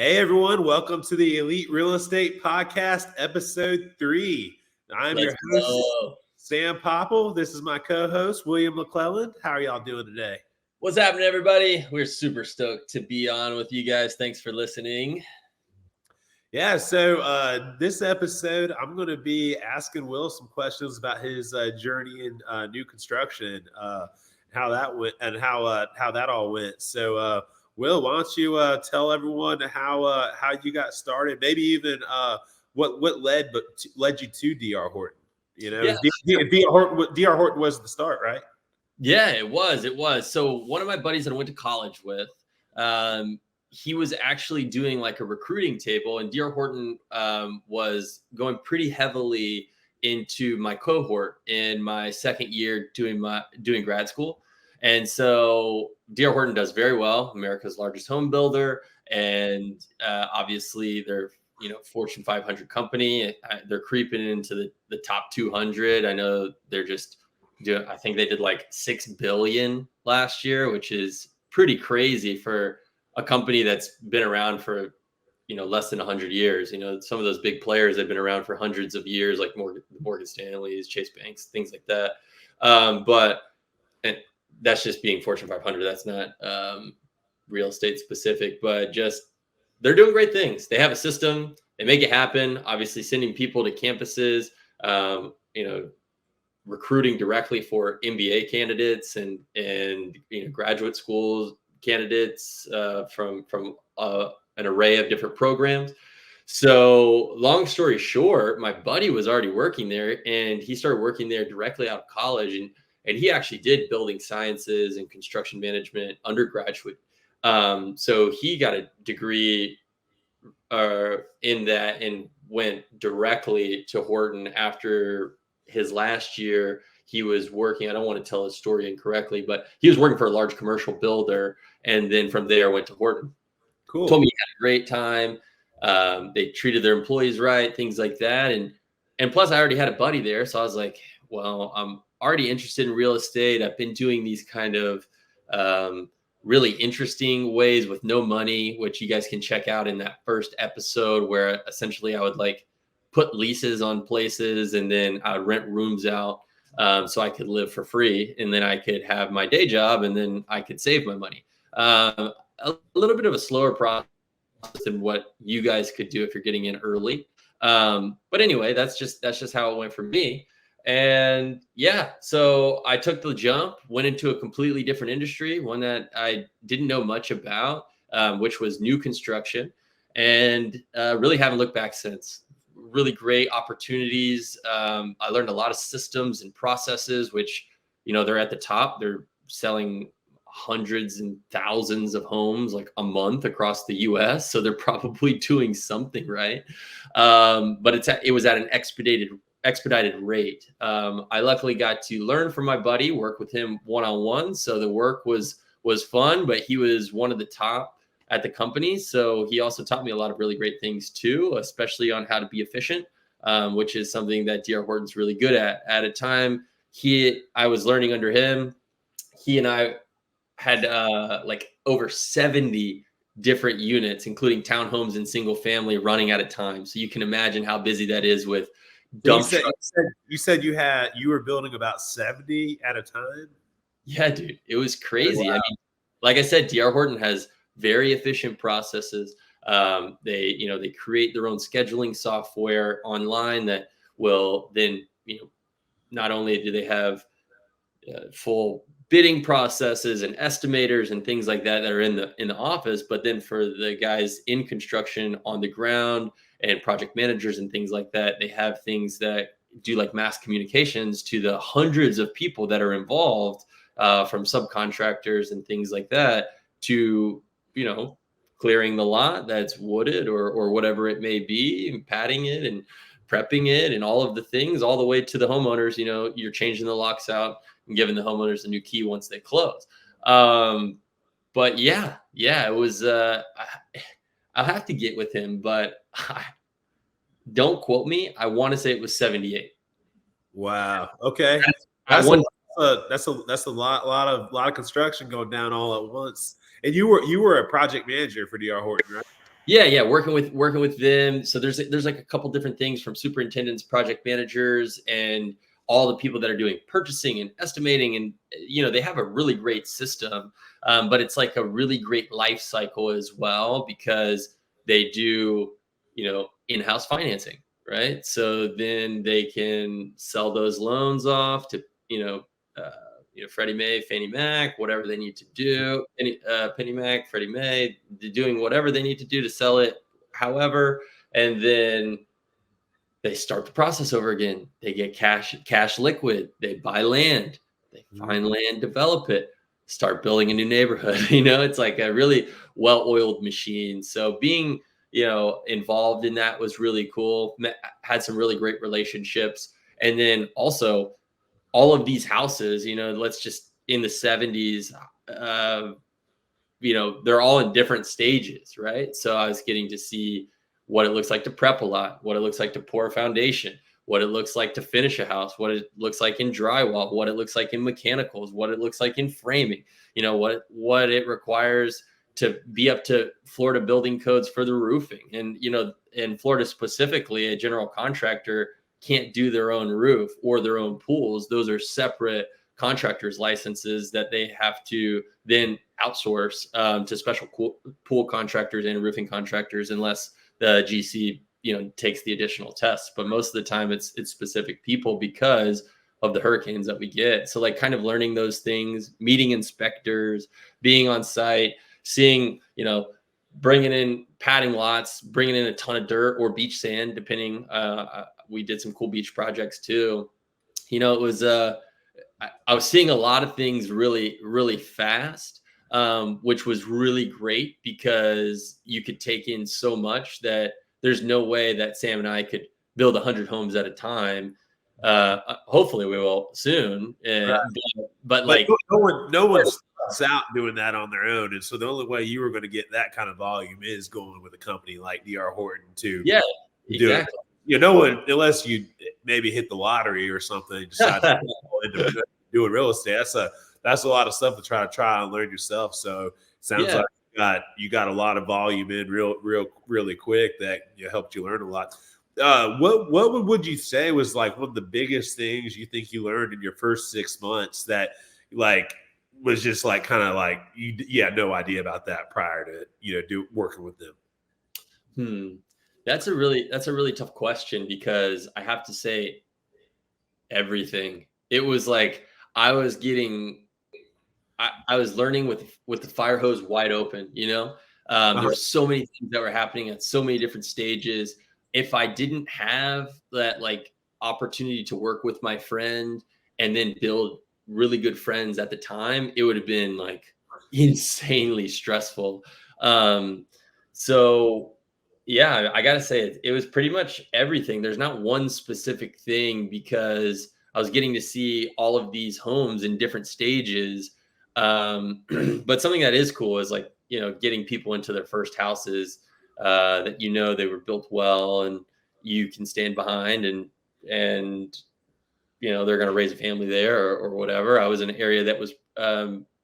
Hey everyone, welcome to the Elite Real Estate Podcast, episode 3. I'm your host, Sam Popple. This is my co-host, William McClellan. How are y'all doing today? What's happening, everybody? We're super stoked to be on with you guys. Thanks for listening. Yeah, so this episode, I'm going to be asking Will some questions about his journey in new construction, how that went, and how that all went. So, Will, why don't you tell everyone how you got started? Maybe even what led you to D.R. Horton. You know, D.R. Horton was the start, right? Yeah, it was. So one of my buddies that I went to college with, he was actually doing like a recruiting table, and D.R. Horton was going pretty heavily into my cohort in my second year doing grad school. And so D.R. Horton does very well, America's largest home builder, and obviously they're Fortune 500 company. They're creeping into the top 200. I know they're just I think they did like $6 billion last year, which is pretty crazy for a company that's been around for less than 100 years. Some of those big players have been around for hundreds of years, like Morgan Stanley's, Chase Banks, things like that. But that's just being Fortune 500. That's not real estate specific, but just they're doing great things. They have a system. They make it happen. Obviously, sending people to campuses. Recruiting directly for MBA candidates and graduate schools candidates from an array of different programs. So long story short, my buddy was already working there, and he started working there directly out of college, and he actually did building sciences and construction management undergraduate. So he got a degree in that and went directly to Horton after his last year. He was working, I don't want to tell his story incorrectly, but he was working for a large commercial builder, and then from there went to Horton. Cool. Told me he had a great time. They treated their employees right, things like that. And plus I already had a buddy there. So I was like, well, I'm already interested in real estate. I've been doing these kind of really interesting ways with no money, which you guys can check out in that first episode, where essentially I would like put leases on places, and then I would rent rooms out so I could live for free, and then I could have my day job, and then I could save my money. A little bit of a slower process than what you guys could do if you're getting in early. But anyway, that's just how it went for me. And yeah, so I took the jump, went into a completely different industry, one that I didn't know much about, which was new construction, and really haven't looked back since. Really great opportunities. I learned a lot of systems and processes, which, they're at the top. They're selling hundreds and thousands of homes like a month across the US. So they're probably doing something right. But it was at an expedited rate. I luckily got to learn from my buddy, work with him one-on-one. So the work was fun, but he was one of the top at the company. So he also taught me a lot of really great things too, especially on how to be efficient, which is something that D.R. Horton's really good at. At a time, I was learning under him. He and I had like over 70 different units, including townhomes and single family, running at a time. So you can imagine how busy that is with dump trucks. You said you were building about 70 at a time? Yeah, dude, it was crazy. Wow. I mean, like I said, D.R. Horton has very efficient processes. They create their own scheduling software online that will then, not only do they have full bidding processes and estimators and things like that are in the office, but then for the guys in construction on the ground and project managers and things like that, they have things that do like mass communications to the hundreds of people that are involved, from subcontractors and things like that, to clearing the lot that's wooded or whatever it may be, and patting it and prepping it and all of the things, all the way to the homeowners. You're changing the locks out and giving the homeowners a new key once they close. But yeah, it was, I'll have to get with him, but don't quote me. I want to say it was 78. Wow. Okay. That's a lot of construction going down all at once. And you were a project manager for D.R. Horton, right? Yeah, working with them. So there's like a couple different things from superintendents, project managers, and all the people that are doing purchasing and estimating, and they have a really great system, but it's like a really great life cycle as well because they do in-house financing, right? So then they can sell those loans off to uh, Freddie Mae, Fannie Mac, whatever they need to do, Penny Mac, Freddie Mae, doing whatever they need to do to sell it, however, and then they start the process over again. They get cash liquid. They buy land. They Mhm. find land, develop it, start building a new neighborhood. It's like a really well-oiled machine. So being involved in that was really cool. Had some really great relationships, and then also all of these houses, let's just in the 70s, they're all in different stages, right? So I was getting to see what it looks like to prep a lot, what it looks like to pour a foundation, what it looks like to finish a house, what it looks like in drywall, what it looks like in mechanicals, what it looks like in framing, what it requires to be up to Florida building codes for the roofing. And, in Florida specifically, a general contractor can't do their own roof or their own pools. Those are separate contractors licenses that they have to then outsource to special pool contractors and roofing contractors unless the GC takes the additional tests. But most of the time it's specific people because of the hurricanes that we get. So like kind of learning those things, meeting inspectors, being on site, seeing bringing in padding lots, bringing in a ton of dirt or beach sand, depending. We did some cool beach projects too. It was I was seeing a lot of things really, really fast, which was really great because you could take in so much that there's no way that Sam and I could build 100 homes at a time. Hopefully, we will soon. But But like, no one starts out doing that on their own, and so the only way you were going to get that kind of volume is going with a company like D.R. Horton to yeah, do it. exactly. No one, unless you maybe hit the lottery or something, decide to go into doing real estate. That's a lot of stuff to try and learn yourself. So it sounds Yeah. like you got a lot of volume in really quick that helped you learn a lot. What would you say was like one of the biggest things you think you learned in your first 6 months that like was just like kind of like you had no idea about that prior to working with them? Hmm. That's a really tough question because I have to say everything. It was like I was getting I was learning with the fire hose wide open, Uh-huh. there's so many things that were happening at so many different stages. If I didn't have that like opportunity to work with my friend and then build really good friends at the time, it would have been like insanely stressful. Um, so yeah, I gotta say it was pretty much everything. There's not one specific thing because I was getting to see all of these homes in different stages. But something that is cool is like, getting people into their first houses that they were built well and you can stand behind and they're going to raise a family there or whatever. I was in an area that was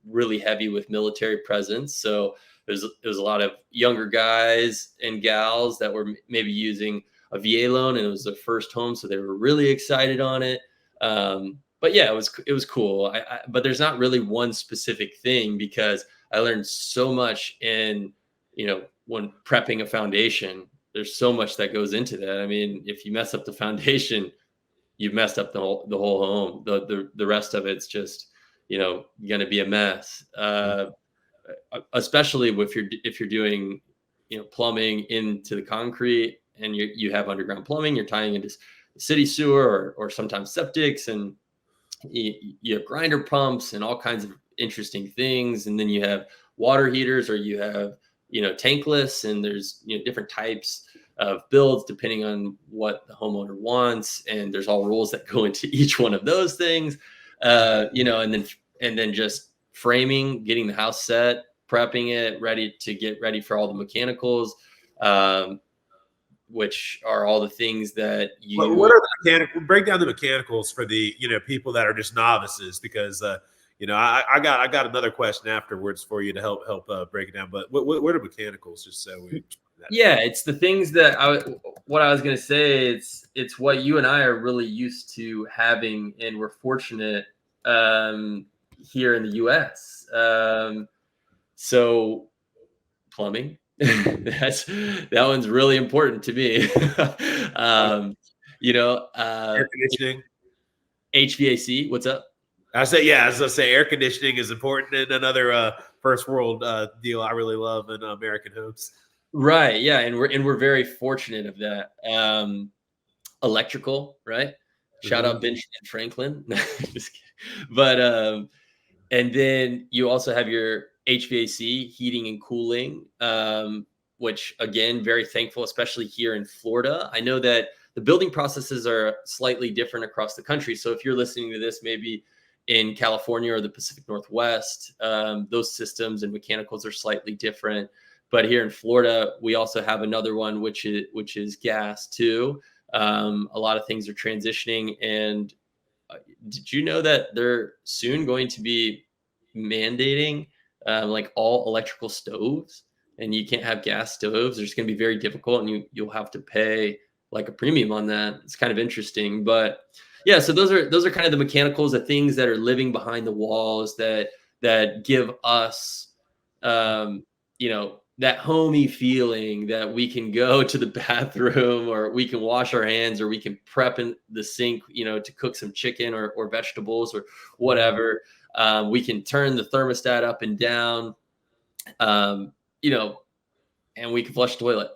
really heavy with military presence, so there's a lot of younger guys and gals that were maybe using a VA loan, and it was their first home, so they were really excited on it. But yeah, it was cool. But there's not really one specific thing because I learned so much in when prepping a foundation. There's so much that goes into that. I mean, if you mess up the foundation, you've messed up the whole home. The rest of it's just going to be a mess. Especially if you're doing plumbing into the concrete and you have underground plumbing, you're tying into city sewer or sometimes septics, and you have grinder pumps and all kinds of interesting things, and then you have water heaters or you have tankless, and there's different types of builds depending on what the homeowner wants, and there's all rules that go into each one of those things. And then just framing, getting the house set, prepping it ready for all the mechanicals, which are all the things that What are the mechanical? Break down the mechanicals for the people that are just novices, because I got another question afterwards for you to help break it down. But what are mechanicals? Just so we that. Yeah, it's the things that what I was going to say. It's what you and I are really used to having, and we're fortunate here in the U.S. So plumbing, that one's really important to me. um, Air conditioning. HVAC. What's up? I say, yeah, as I say, air conditioning is important, and another first world deal I really love in American homes. Right. Yeah, and we're very fortunate of that. Electrical, right? Shout out Benjamin Franklin. Just kidding. But and then you also have your HVAC, heating and cooling, which again, very thankful, especially here in Florida. I know that the building processes are slightly different across the country. So if you're listening to this, maybe in California or the Pacific Northwest, those systems and mechanicals are slightly different. But here in Florida, we also have another one, which is gas too. A lot of things are transitioning, and did you know that they're soon going to be mandating like all electrical stoves, and you can't have gas stoves? It's going to be very difficult, and you'll have to pay like a premium on that. It's kind of interesting, but yeah. So those are kind of the mechanicals, the things that are living behind the walls that give us, that homey feeling that we can go to the bathroom, or we can wash our hands, or we can prep in the sink, to cook some chicken or vegetables or whatever. We can turn the thermostat up and down, um, you know, and we can flush the toilet.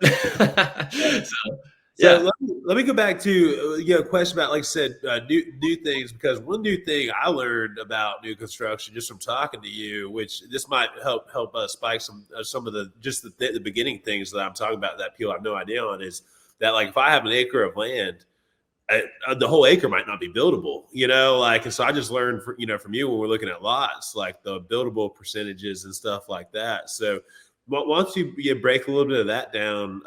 So, So yeah. let me go back to a question about, like I said, new things, because one new thing I learned about new construction just from talking to you, which this might help spike some of the beginning things that I'm talking about that people have no idea on, is that, like, if I have an acre of land, the whole acre might not be buildable, and so I just learned from you when we're looking at lots, like the buildable percentages and stuff like that. So why don't you break a little bit of that down,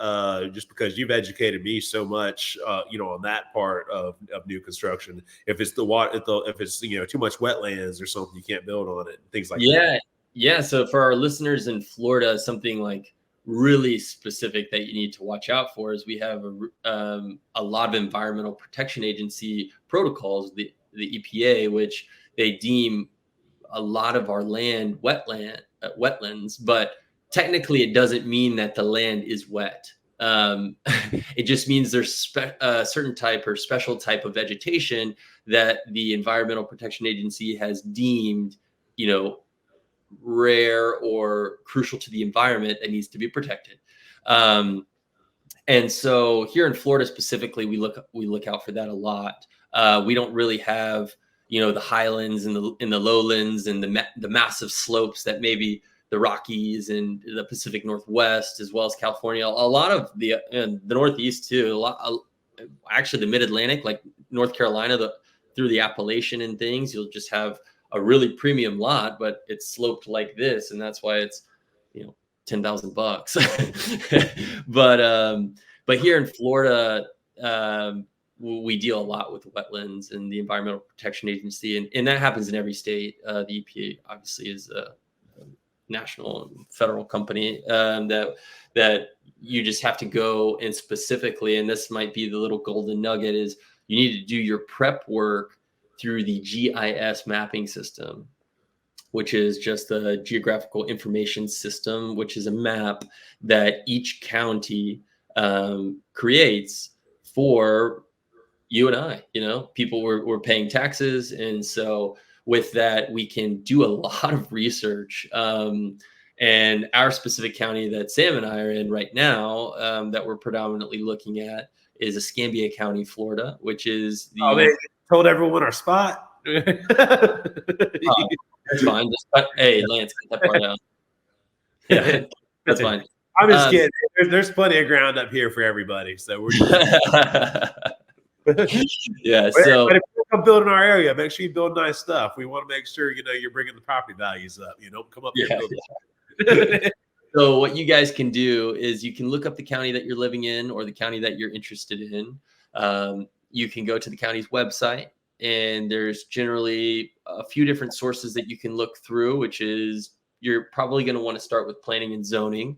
just because you've educated me so much, on that part of new construction. If it's the water, if it's too much wetlands or something, you can't build on it, things like that. Yeah. Yeah. So for our listeners in Florida, something like really specific that you need to watch out for is we have a lot of Environmental Protection Agency protocols, the EPA, which they deem a lot of our land wetlands, but technically it doesn't mean that the land is wet. It just means there's a certain type or special type of vegetation that the Environmental Protection Agency has deemed, rare or crucial to the environment that needs to be protected. And so here in Florida specifically, we look out for that a lot. We don't really have, the highlands and the lowlands and the massive slopes that maybe the Rockies and the Pacific Northwest, as well as California. A lot of the Northeast too. Actually, the Mid-Atlantic, like North Carolina, through the Appalachian and things, you'll just have a really premium lot, but it's sloped like this, and that's why it's $10,000. But here in Florida, we deal a lot with wetlands and the Environmental Protection Agency, and that happens in every state. The EPA obviously is a national and federal company, that you just have to go and specifically, and this might be the little golden nugget, is you need to do your prep work through the GIS mapping system, which is just the Geographical Information System, which is a map that each county creates for you and I. People were paying taxes, and so with that, we can do a lot of research. And our specific county that Sam and I are in right now, that we're predominantly looking at, is Escambia County, Florida, which is the. Oh, they told everyone our spot. That's fine. Hey, Lance, get that part out. Yeah, that's fine. I'm just kidding. There's plenty of ground up here for everybody, so we're yeah. So, but if you come build in our area, make sure you build nice stuff. We want to make sure you're bringing the property values up. Come up here. Yeah. So what you guys can do is you can look up the county that you're living in or the county that you're interested in. You can go to the county's website, and there's generally a few different sources that you can look through, which is you're probably going to want to start with planning and zoning,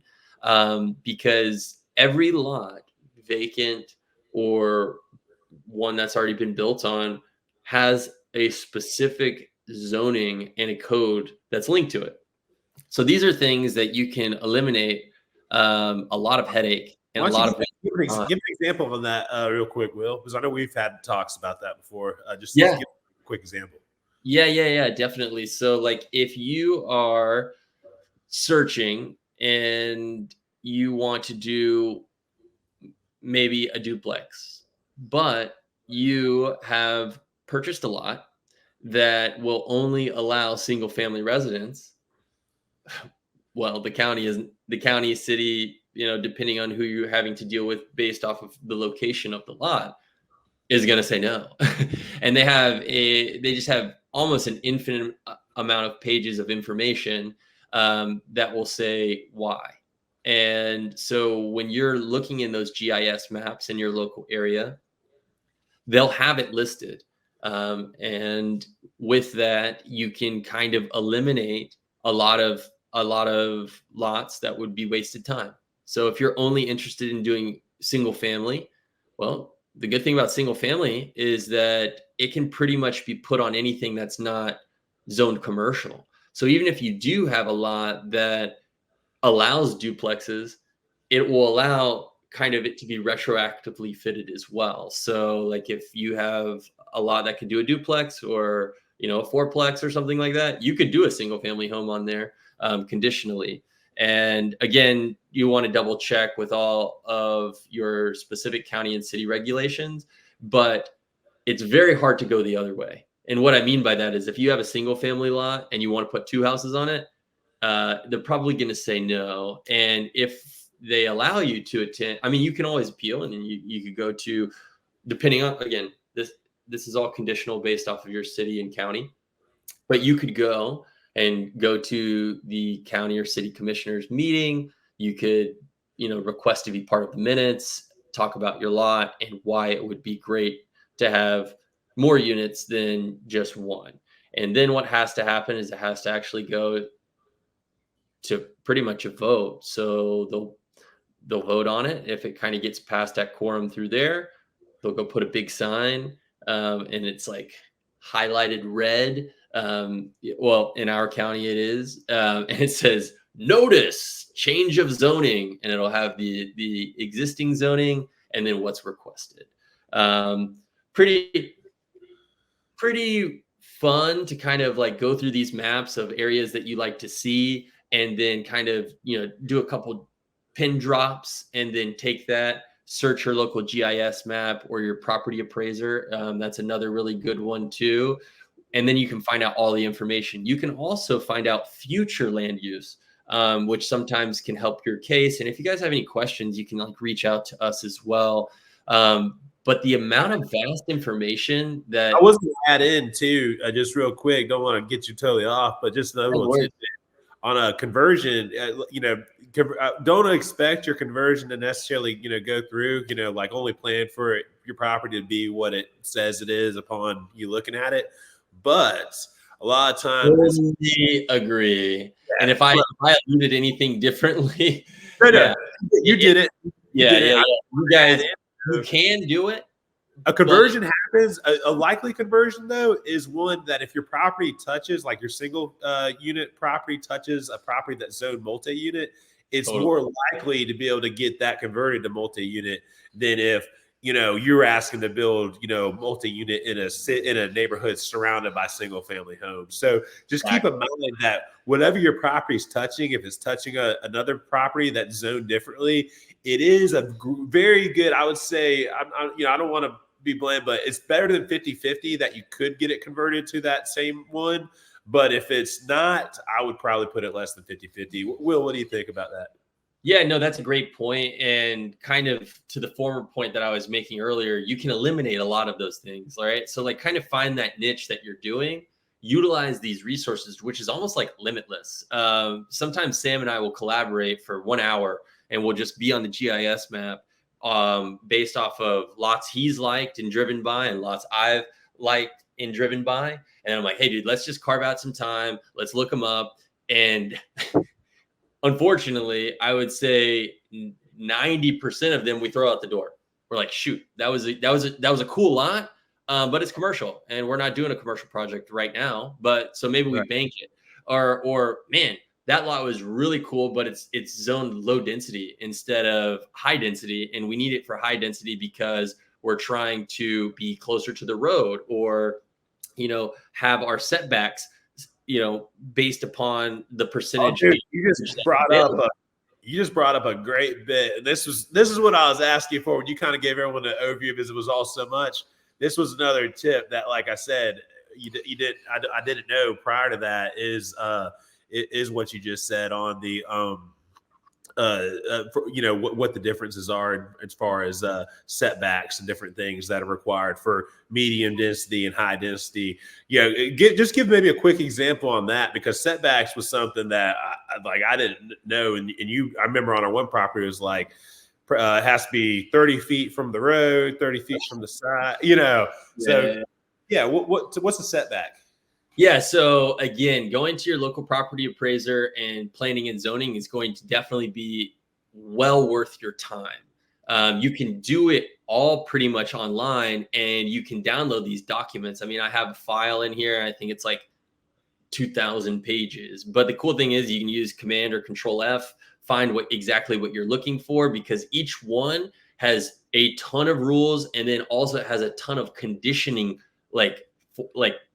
because every lot, vacant or one that's already been built on, has a specific zoning and a code that's linked to it. So these are things that you can eliminate a lot of headache and Why a don't you lot give, of give an example on that real quick, Will? Because I know we've had talks about that before. Just yeah. give a quick example. Yeah, definitely. So like if you are searching and you want to do maybe a duplex, but you have purchased a lot that will only allow single family residents. Well, the county, city, depending on who you're having to deal with based off of the location of the lot, is going to say no. And they just have almost an infinite amount of pages of information that will say why. And so when you're looking in those GIS maps in your local area, they'll have it listed. And with that, you can kind of eliminate a lot of lots that would be wasted time. So if you're only interested in doing single family, well, the good thing about single family is that it can pretty much be put on anything that's not zoned commercial. So even if you do have a lot that allows duplexes, it will allow kind of it to be retroactively fitted as well. So like if you have a lot that could do a duplex or a fourplex or something like that, you could do a single family home on there conditionally. And again, you want to double check with all of your specific county and city regulations, but it's very hard to go the other way. And what I mean by that is if you have a single family lot and you want to put two houses on it, they're probably going to say no. And if they allow you to attend, I mean, you can always appeal, and then you could go to, depending on, again, this is all conditional based off of your city and county, but you could go to the county or city commissioners meeting. You could, request to be part of the minutes, talk about your lot and why it would be great to have more units than just one. And then what has to happen is it has to actually go to pretty much a vote. So they'll vote on it. If it kind of gets past that quorum through there, they'll go put a big sign, and it's like highlighted red. Well, in our county it is, and it says notice change of zoning, and it'll have the existing zoning and then what's requested. Pretty fun to kind of like go through these maps of areas that you like to see, and then kind of do a couple pin drops, and then take that, search your local GIS map or your property appraiser. That's another really good one too. And then you can find out all the information. You can also find out future land use, which sometimes can help your case. And if you guys have any questions, you can like reach out to us as well. But the amount of vast information that I was going to add in too, just real quick, don't want to get you totally off, but just another one on a conversion, don't expect your conversion to necessarily, go through, like only plan for your property to be what it says it is upon you looking at it. But a lot of times, totally agree. Yeah, and if I alluded anything differently, you did it. You guys, you can do it. A conversion happens. A likely conversion, though, is one that if your property touches, like your single unit property touches a property that's zoned multi-unit, it's more likely to be able to get that converted to multi-unit than if you're asking to build multi-unit in a neighborhood surrounded by single family homes. So just keep in mind that whatever your property is touching, if it's touching another property that's zoned differently, it is a very good, I would say, I don't want to be bland, but it's better than 50-50 that you could get it converted to that same one. But if it's not, I would probably put it less than 50-50. Will, what do you think about that? Yeah, no, that's a great point. And kind of to the former point that I was making earlier, you can eliminate a lot of those things, right? So like kind of find that niche that you're doing, utilize these resources, which is almost like limitless. Sometimes Sam and I will collaborate for 1 hour and we'll just be on the GIS map based off of lots he's liked and driven by and lots I've liked and driven by. And I'm like, hey, dude, let's just carve out some time. Let's look them up. And unfortunately, I would say 90% of them we throw out the door. We're like, shoot, that was a cool lot, but it's commercial, and we're not doing a commercial project right now. But so maybe we Right. bank it, or man, that lot was really cool, but it's zoned low density instead of high density, and we need it for high density because we're trying to be closer to the road, or have our setbacks, based upon the Oh, percentage. dude, you just brought up a great bit. This is what I was asking for when you kind of gave everyone an overview because it was all so much. This was another tip that, like I said, I didn't know prior to that is what you just said on the what the differences are as far as setbacks and different things that are required for medium density and high density. Just give maybe a quick example on that, because setbacks was something that I didn't know, and I remember on our one property it was like it has to be 30 feet from the road, 30 feet from the side. So yeah, what's the setback? Yeah. So again, going to your local property appraiser and planning and zoning is going to definitely be well worth your time. You can do it all pretty much online, and you can download these documents. I mean, I have a file in here. I think it's like 2,000 pages. But the cool thing is you can use Command or Control F, find exactly what you're looking for, because each one has a ton of rules, and then also it has a ton of conditioning, like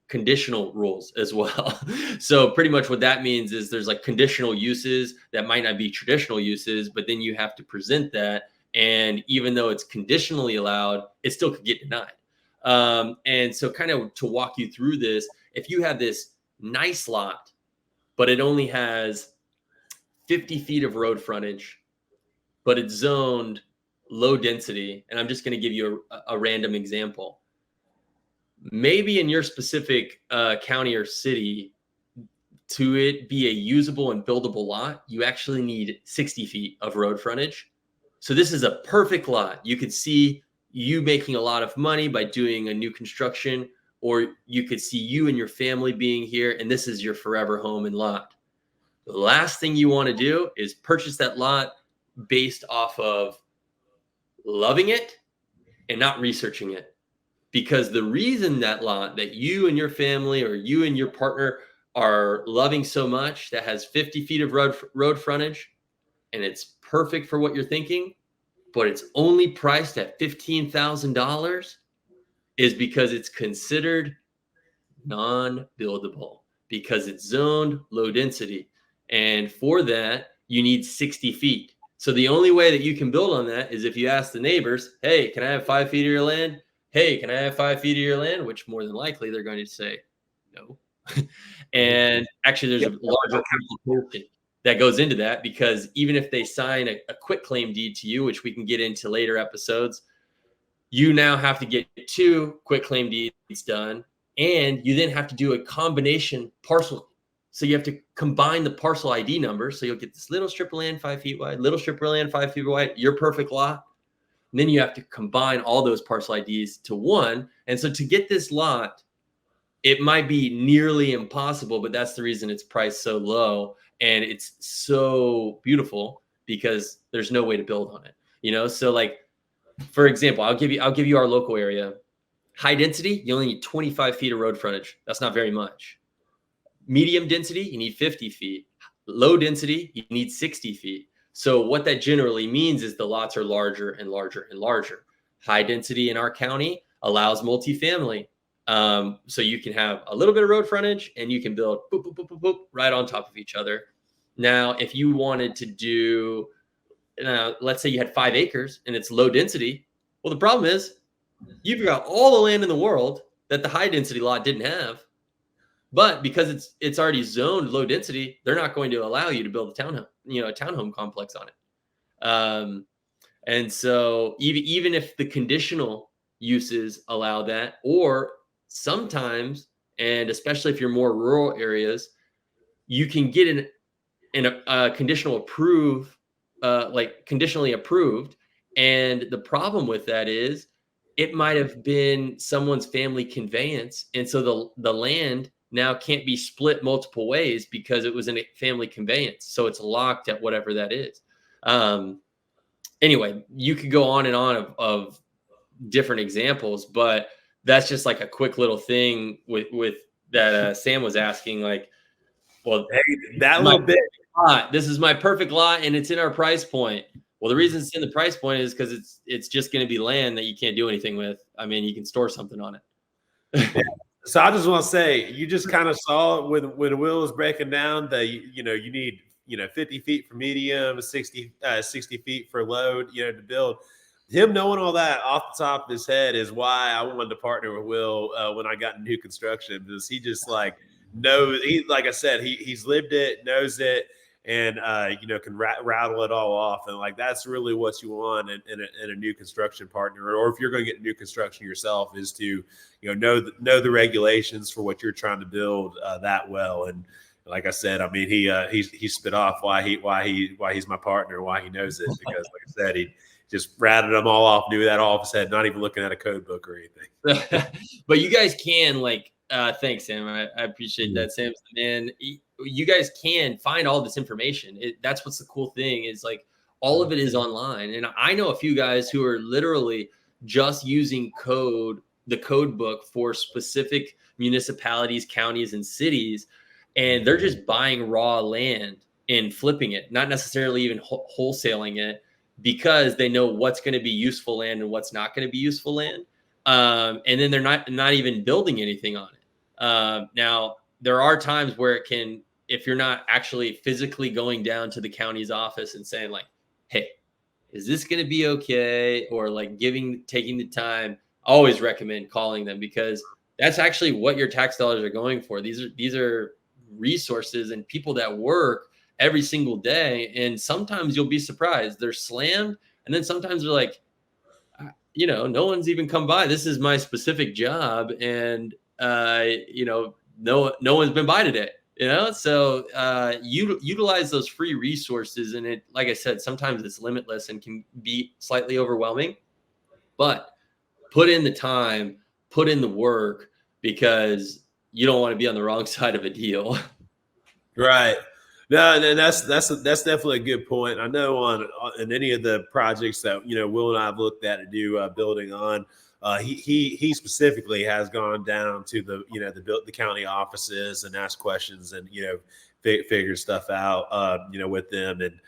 conditional rules as well. So pretty much what that means is there's like conditional uses that might not be traditional uses, but then you have to present that. And even though it's conditionally allowed, it still could get denied. And so kind of to walk you through this, if you have this nice lot, but it only has 50 feet of road frontage, but it's zoned low density, and I'm just going to give you a random example. Maybe in your specific county or city, to it be a usable and buildable lot, you actually need 60 feet of road frontage. So this is a perfect lot. You could see you making a lot of money by doing a new construction, or you could see you and your family being here, and this is your forever home and lot. The last thing you want to do is purchase that lot based off of loving it and not researching it. Because the reason that lot that you and your family or you and your partner are loving so much, that has 50 feet of road frontage, and it's perfect for what you're thinking, but it's only priced at $15,000, is because it's considered non-buildable, because it's zoned low density. And for that, you need 60 feet. So the only way that you can build on that is if you ask the neighbors, hey, can I have 5 feet of your land? Hey, can I have 5 feet of your land? Which more than likely they're going to say no. And actually, there's a larger complication that goes into that, because even if they sign a quitclaim deed to you, which we can get into later episodes, you now have to get 2 quitclaim deeds done, and you then have to do a combination parcel. So you have to combine the parcel ID number. So you'll get this little strip of land 5 feet wide, little strip of land 5 feet wide, your perfect lot. And then you have to combine all those parcel IDs to one. And so to get this lot, it might be nearly impossible, but that's the reason it's priced so low. And it's so beautiful because there's no way to build on it. So like, for example, I'll give you our local area. High density, you only need 25 feet of road frontage. That's not very much. Medium density, you need 50 feet. Low density, you need 60 feet. So what that generally means is the lots are larger and larger and larger. High density in our county allows multifamily. So you can have a little bit of road frontage and you can build boop, boop, boop, boop, boop, right on top of each other. Now, if you wanted to do, let's say you had 5 acres and it's low density. Well, the problem is you've got all the land in the world that the high density lot didn't have. But because it's already zoned low density, they're not going to allow you to build a townhome complex on it. And so even if the conditional uses allow that, or sometimes, and especially if you're more rural areas, you can get a conditional approve, like conditionally approved. And the problem with that is it might have been someone's family conveyance, and so the land now can't be split multiple ways because it was in a family conveyance. So it's locked at whatever that is. anyway, you could go on and on of different examples, but that's just like a quick little thing with that Sam was asking, like, well, Hey, that little bit. this is my perfect lot and it's in our price point. Well, the reason it's in the price point is because it's just going to be land that you can't do anything with. I mean, you can store something on it. Yeah. So I just want to say, you just kind of saw when Will was breaking down that you need 50 feet for medium, 60 feet for load, to build. Him knowing all that off the top of his head is why I wanted to partner with Will when I got into new construction, because he just like knows. He, like I said, he's lived it, knows it, and can rattle it all off. And like that's really what you want in a new construction partner, or if you're going to get new construction yourself, is to know the regulations for what you're trying to build that well. And like I said, I mean he spit off why he's my partner, why he knows it, because like I said, he just ratted them all off, knew that all of his head, not even looking at a code book or anything. But you guys can thanks, Sam. I appreciate that, Sam. And you guys can find all this information. That's what's the cool thing is, like, all of it is online. And I know a few guys who are literally just using the code book for specific municipalities, counties, and cities. And they're just buying raw land and flipping it, not necessarily even wholesaling it, because they know what's going to be useful land and what's not going to be useful land. And then they're not even building anything on it. Now, there are times where it can, if you're not actually physically going down to the county's office and saying like, hey, is this going to be okay? Or like taking the time, I always recommend calling them, because that's actually what your tax dollars are going for. These are resources and people that work every single day. And sometimes you'll be surprised. They're slammed. And then sometimes they're like, no one's even come by. This is my specific job. And, no one's been by today, So utilize those free resources. And it, like I said, sometimes it's limitless and can be slightly overwhelming, but put in the time, put in the work, because you don't want to be on the wrong side of a deal. Right. No, that's definitely a good point. I know in any of the projects that Will and I have looked at to do building on, he specifically has gone down to the county offices and asked questions and figure stuff out with them. And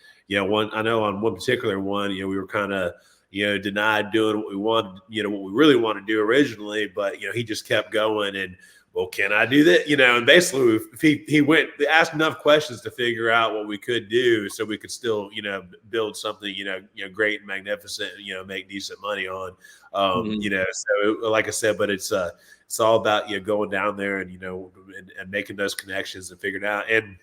I know on one particular one, we were kind of denied doing what we wanted, what we really wanted to do originally, but he just kept going. And well, can I do that? And basically if he asked enough questions to figure out what we could do so we could still, build something, great and magnificent, make decent money on, so like I said, but it's all about, going down there and, and making those connections and figuring it out. And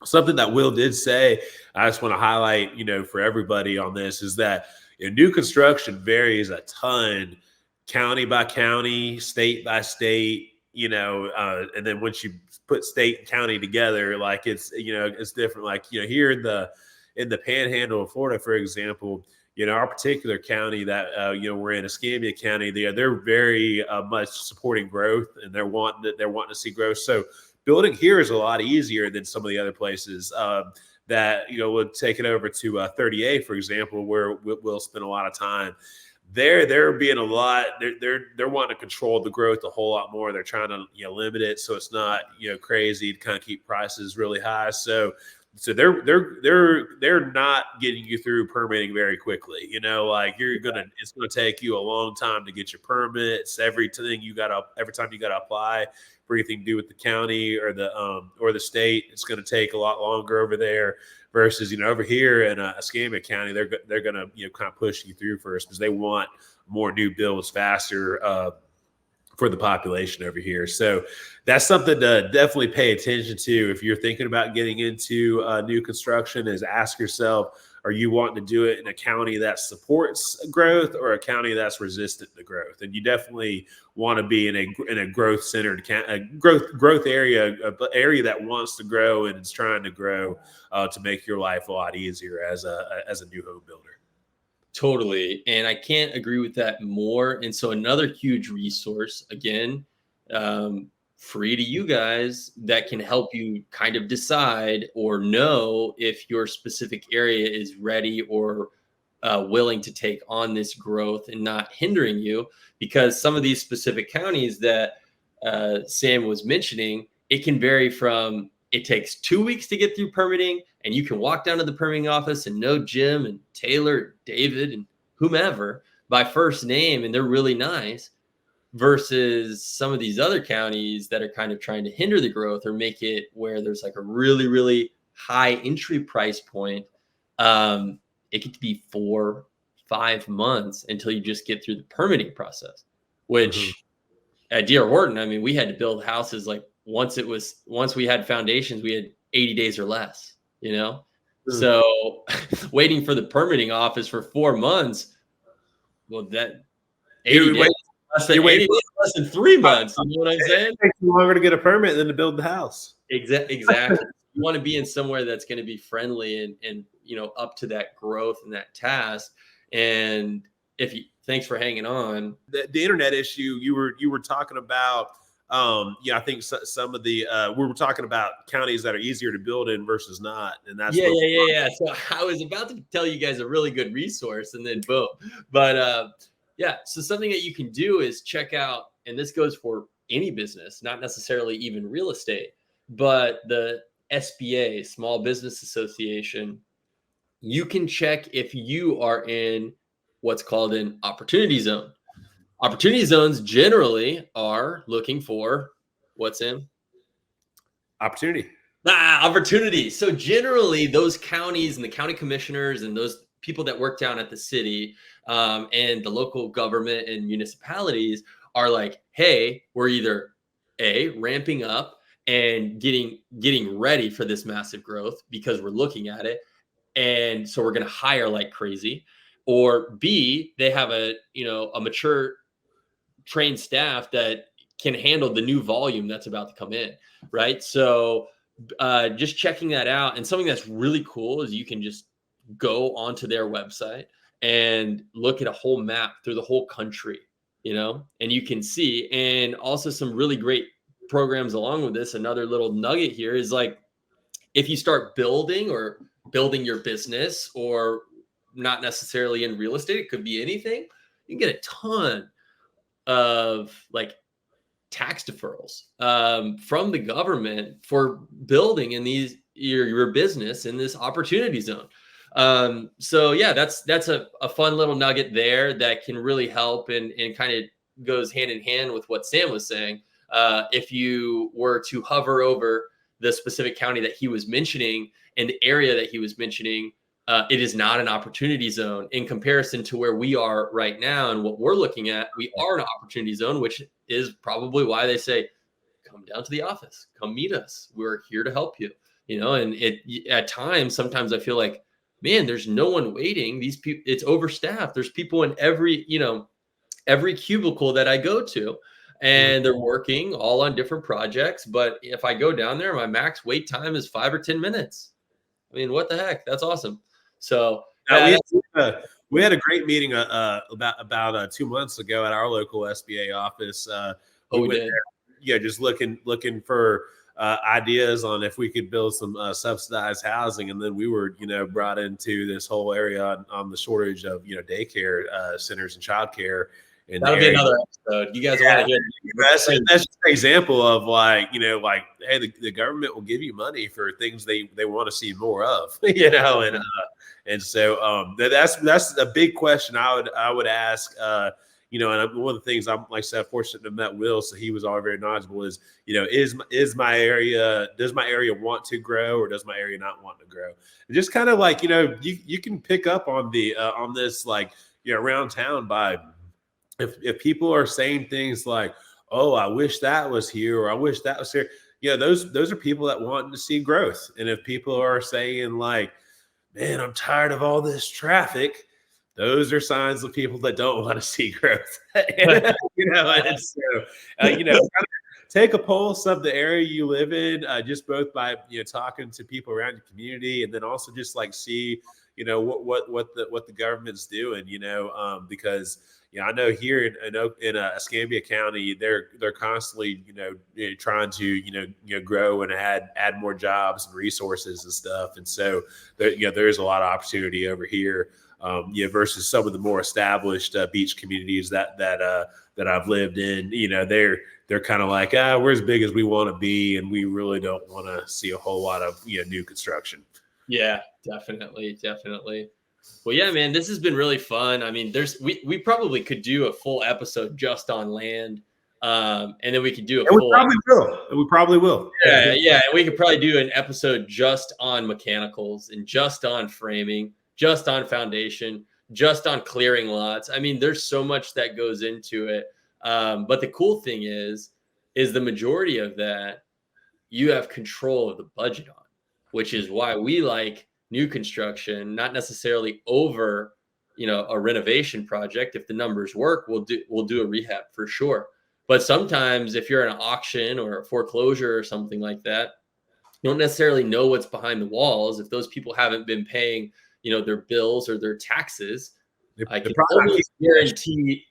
something that Will did say, I just want to highlight, for everybody on this, is that new construction varies a ton, county by county, state by state, and then once you put state and county together, like it's different. Like, here in the panhandle of Florida, for example, our particular county that, we're in, Escambia County, they're very much supporting growth, and they're wanting to see growth. So building here is a lot easier than some of the other places that, would take it over to 30A, for example, where we'll spend a lot of time. They're being a lot. They're wanting to control the growth a whole lot more. They're trying to limit it so it's not crazy, to kind of keep prices really high. So they're not getting you through permitting very quickly. Like it's gonna take you a long time to get your permits. Every time you gotta apply for anything to do with the county or the state, it's gonna take a lot longer over there. Versus, over here in Escambia County, they're going to, kind of push you through first, because they want more new builds faster for the population over here. So that's something to definitely pay attention to if you're thinking about getting into new construction. Is ask yourself, are you wanting to do it in a county that supports growth or a county that's resistant to growth? And you definitely want to be in a growth centered growth area, an area that wants to grow and is trying to grow to make your life a lot easier as a new home builder. Totally. And I can't agree with that more. And so another huge resource, again, free to you guys, that can help you kind of decide or know if your specific area is ready or willing to take on this growth and not hindering you, because some of these specific counties that Sam was mentioning, it can vary from, it takes 2 weeks to get through permitting, and you can walk down to the permitting office and know Jim and Taylor, David, and whomever by first name, and they're really nice, versus some of these other counties that are kind of trying to hinder the growth or make it where there's like a really, really high entry price point. It could be 4-5 months until you just get through the permitting process, which at D.R. Horton, I mean, we had to build houses like once we had foundations, we had 80 days or less, you know? So waiting for the permitting office for 4 months, well, that 80 days, less than 3 months. You know what I'm saying? It takes longer to get a permit than to build the house. Exactly. You want to be in somewhere that's going to be friendly and you know, up to that growth and that task. And thanks for hanging on. The internet issue you were talking about. I think some of the we were talking about counties that are easier to build in versus not, and that's yeah. So I was about to tell you guys a really good resource, and then boom. But so something that you can do is check out, and this goes for any business, not necessarily even real estate, but the SBA, Small Business Association. You can check if you are in what's called an opportunity zone. Opportunity zones generally are looking for what's in opportunity. Opportunity. So generally those counties and the county commissioners and those people that work down at the city and the local government and municipalities are like, hey, we're either ramping up and getting ready for this massive growth because we're looking at it. And so we're going to hire like crazy, or B, they have a mature trained staff that can handle the new volume that's about to come in. Right. So just checking that out. And something that's really cool is you can just go onto their website and look at a whole map through the whole country, you know, and you can see, and also some really great programs along with this. Another little nugget here is like, if you start building your business, or not necessarily in real estate, it could be anything, you can get a ton of like tax deferrals from the government for building in your business in this opportunity zone. So yeah, that's a fun little nugget there that can really help and kind of goes hand in hand with what Sam was saying. If you were to hover over the specific county that he was mentioning and the area that he was mentioning, it is not an opportunity zone in comparison to where we are right now. And what we're looking at, we are an opportunity zone, which is probably why they say, come down to the office, come meet us. We're here to help you, you know, and at times, sometimes I feel like, man, there's no one waiting. These people, it's overstaffed. There's people in every cubicle that I go to, and they're working all on different projects. But if I go down there, my max wait time is 5 or 10 minutes. I mean, what the heck? That's awesome. So we had a great meeting about 2 months ago at our local SBA office. We went there, just looking for ideas on if we could build some subsidized housing, and then we were brought into this whole area on the shortage of daycare centers and childcare. That'll be another episode. You guys want to hear? That's just an example of hey, the government will give you money for things they want to see more of, and so that's a big question I would ask. And one of the things I'm fortunate to have met Will, so he was all very knowledgeable. Is does my area want to grow, or does my area not want to grow? And just kind of you can pick up on this around town by. If people are saying things like, "Oh, I wish that was here," or "I wish that was here," those are people that want to see growth. And if people are saying like, "Man, I'm tired of all this traffic," those are signs of people that don't want to see growth. And so take a pulse of the area you live in, just both by talking to people around your community, and then also just see what the government's doing. Because. I know here in Escambia County, they're constantly trying to grow and add more jobs and resources and stuff, and so there's a lot of opportunity over here. versus some of the more established beach communities that I've lived in. They're kind of like, we're as big as we want to be, and we really don't want to see a whole lot of new construction. Yeah, definitely. Well, yeah, man, this has been really fun. I mean, we probably could do a full episode just on land, and then we could do a full. We probably will. Yeah, and we could probably do an episode just on mechanicals and just on framing, just on foundation, just on clearing lots. I mean, there's so much that goes into it. But the cool thing is the majority of that you have control of the budget on, which is why we like new construction, not necessarily over, a renovation project. If the numbers work, we'll do a rehab for sure. But sometimes if you're in an auction or a foreclosure or something like that, you don't necessarily know what's behind the walls. If those people haven't been paying, their bills or their taxes, I can almost guarantee.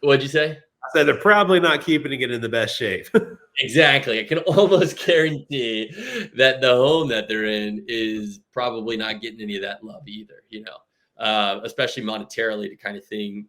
What'd you say? I said they're probably not keeping it in the best shape. Exactly. I can almost guarantee that the home that they're in is probably not getting any of that love either, especially monetarily to kind of thing,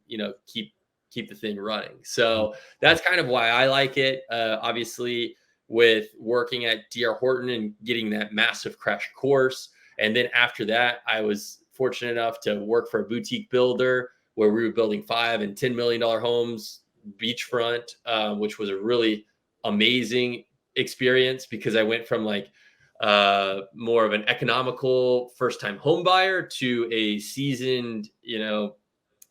keep the thing running. So that's kind of why I like it. Obviously, with working at D.R. Horton and getting that massive crash course. And then after that, I was fortunate enough to work for a boutique builder where we were building $5 and $10 million homes beachfront, which was a really amazing experience because I went from like more of an economical first-time home buyer to a seasoned,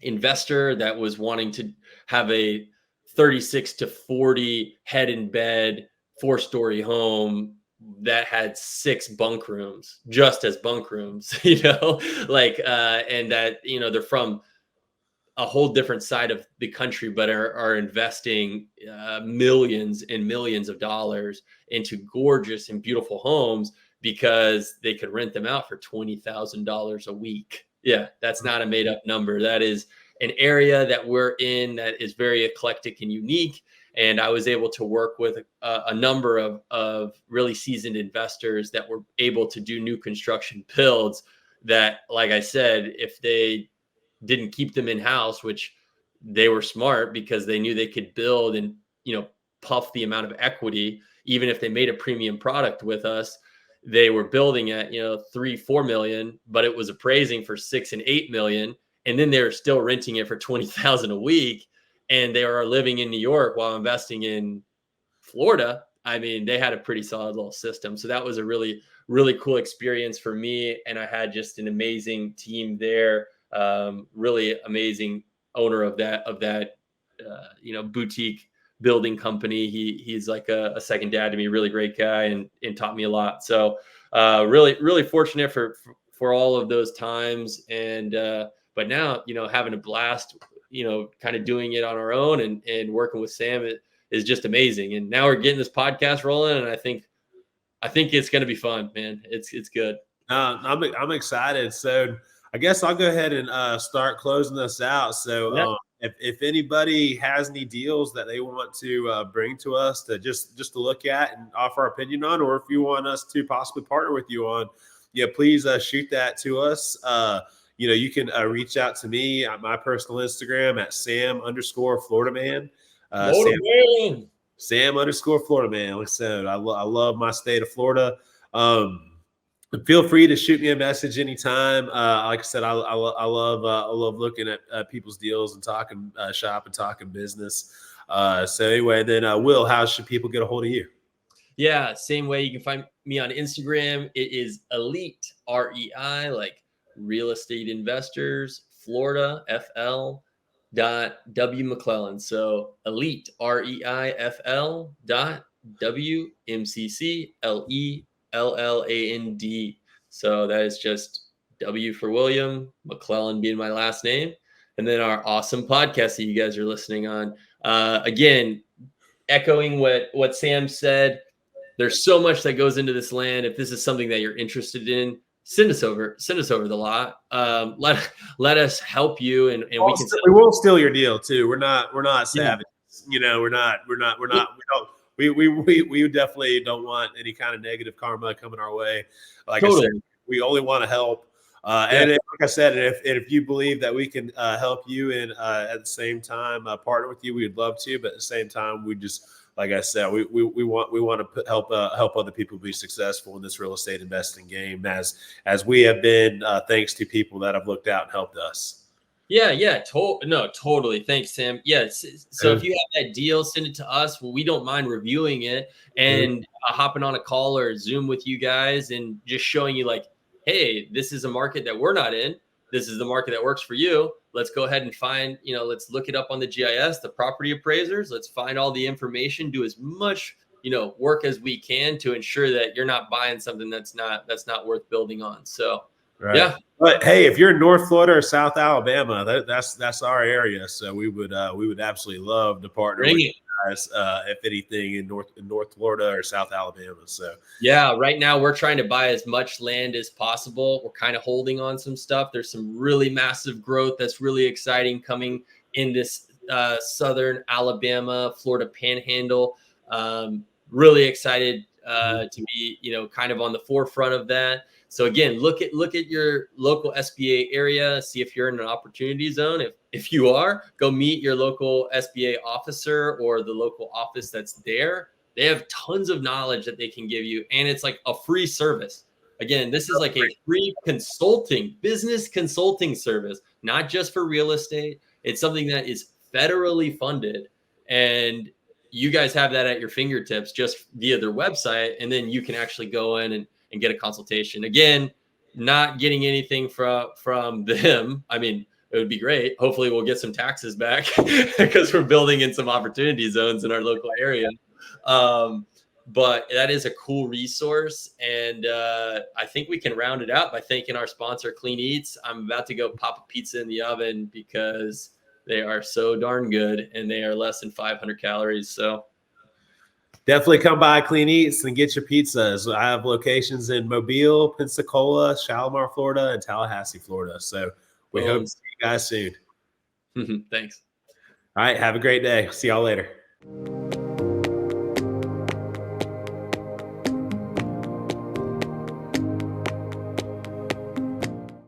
investor that was wanting to have a 36 to 40 head in bed 4-story home that had 6 bunk rooms just as bunk rooms, and that, they're from a whole different side of the country, but are investing millions and millions of dollars into gorgeous and beautiful homes because they could rent them out for $20,000 a week. Yeah, that's not a made up number. That is an area that we're in that is very eclectic and unique. And I was able to work with a number of really seasoned investors that were able to do new construction builds that, like I said, if they didn't keep them in-house, which they were smart because they knew they could build and, puff the amount of equity, even if they made a premium product with us, they were building at, 3-4 million, but it was appraising for 6 and 8 million. And then they were still renting it for 20,000 a week. And they are living in New York while investing in Florida. I mean, they had a pretty solid little system. So that was a really, really cool experience for me. And I had just an amazing team there. Really amazing owner of that, boutique building company. He's like a second dad to me, really great guy and taught me a lot. So, really, really fortunate for all of those times. And, but now, having a blast, kind of doing it on our own and working with Sam is just amazing. And now we're getting this podcast rolling, and I think it's going to be fun, man. It's good. I'm excited. So I guess I'll go ahead and start closing this out. So if anybody has any deals that they want to bring to us to just to look at and offer our opinion on, or if you want us to possibly partner with you on, please shoot that to us. You can reach out to me at my personal Instagram at Sam_FloridaMan. Sam_FloridaMan. Like I said, I love my state of Florida. Feel free to shoot me a message anytime. Like I said, I love looking at people's deals and talking shop and talking business. So anyway, then Will, how should people get a hold of you? Yeah, same way. You can find me on Instagram. It is Elite REI, like Real Estate Investors Florida FL.W McClellan. So Elite REIFL WMCCLELLAND. So that is just W for William, McClellan being my last name, and then our awesome podcast that you guys are listening on. Again, echoing what Sam said, there's so much that goes into this land. If this is something that you're interested in, send us over the lot. Let us help you, and we won't steal your deal too. We're not savage. Yeah. We definitely don't want any kind of negative karma coming our way. Like totally. I said, we only want to help. And like I said, if you believe that we can help you and at the same time partner with you, we would love to. But at the same time, we just, like I said, we want to help other people be successful in this real estate investing game, as we have been, thanks to people that have looked out and helped us. Yeah. No, totally. Thanks, Sam. Yes. So if you have that deal, send it to us. Well, we don't mind reviewing it and hopping on a call or Zoom with you guys and just showing you like, hey, this is a market that we're not in. This is the market that works for you. Let's go ahead and find, let's look it up on the GIS, the property appraisers. Let's find all the information, do as much, work as we can to ensure that you're not buying something that's not worth building on. So, right. Yeah. But hey, if you're in North Florida or South Alabama, that's our area. So we would absolutely love to partner with you guys, if anything in North Florida or South Alabama. So yeah, right now we're trying to buy as much land as possible. We're kind of holding on some stuff. There's some really massive growth that's really exciting coming in this southern Alabama, Florida panhandle. Really excited to be, kind of on the forefront of that. So again, look at your local SBA area, see if you're in an opportunity zone. If you are, go meet your local SBA officer or the local office that's there. They have tons of knowledge that they can give you, and it's like a free service. Again, this is like a free business consulting service, not just for real estate. It's something that is federally funded, and you guys have that at your fingertips just via their website, and then you can actually go in and get a consultation. Again, not getting anything from them. I mean, it would be great. Hopefully we'll get some taxes back because we're building in some opportunity zones in our local area. But that is a cool resource. And I think we can round it out by thanking our sponsor, Clean Eats. I'm about to go pop a pizza in the oven because they are so darn good and they are less than 500 calories. So definitely come by Clean Eats and get your pizzas. I have locations in Mobile, Pensacola, Shalimar, Florida, and Tallahassee, Florida. So we hope to see you guys soon. Thanks. All right. Have a great day. See y'all later.